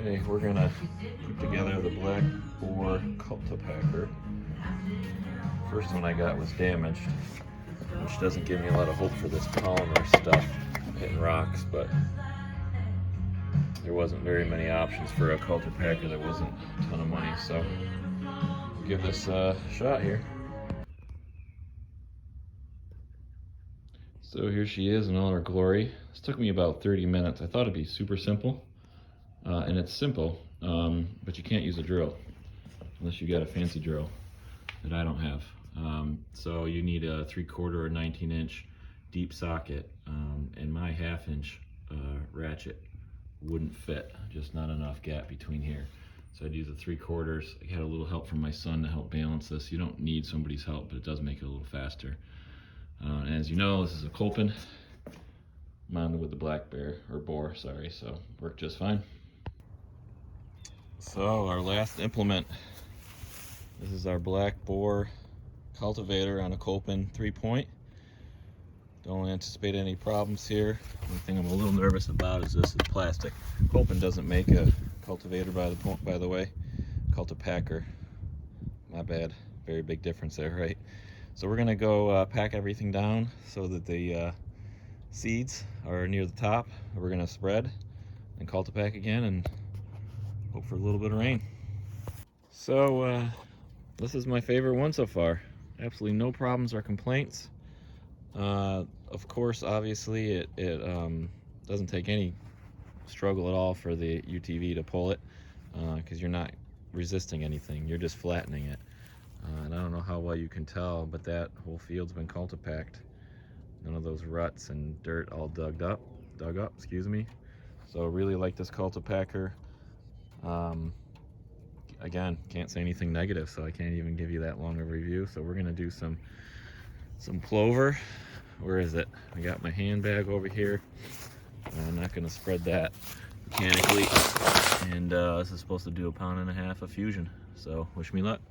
Okay, we're gonna put together the black Boar Cultipacker. First one I got was damaged, which doesn't give me a lot of hope for this polymer stuff hitting rocks, but there wasn't very many options for a cultipacker that wasn't a ton of money, so we'll give this a shot here. So here she is in all her glory. This took me about 30 minutes. I thought it'd be super simple, and it's simple, but you can't use a drill unless you got a fancy drill that I don't have. So you need a 3/4 or 19-inch deep socket, and my 1/2-inch ratchet wouldn't fit, just not enough gap between here. So I'd use a 3/4. I had a little help from my son to help balance this. You don't need somebody's help, but it does make it a little faster. And as you know, this is a Kolpin mounted with the black bear, or boar, sorry, so worked just fine. So our last implement, this is our black boar cultivator on a Kolpin 3-point. Don't anticipate any problems here. The only thing I'm a little nervous about is this is plastic. Kolpin doesn't make a cultivator by the way. Cultipacker, my bad. Very big difference there, right? So we're gonna go pack everything down so that the seeds are near the top. We're gonna spread and cultipack again and hope for a little bit of rain. So this is my favorite one so far. Absolutely no problems or complaints. Of course, obviously it doesn't take any struggle at all for the UTV to pull it, because you're not resisting anything, you're just flattening it. And I don't know how well you can tell, but that whole field's been cultipacked. None of those ruts and dirt all dug up, excuse me. So really like this cultipacker. Again, can't say anything negative, so I can't even give you that long of a review. So we're gonna do some clover. Where is it? I got my handbag over here. I'm not gonna spread that mechanically. And this is supposed to do 1.5 pounds of fusion. So wish me luck.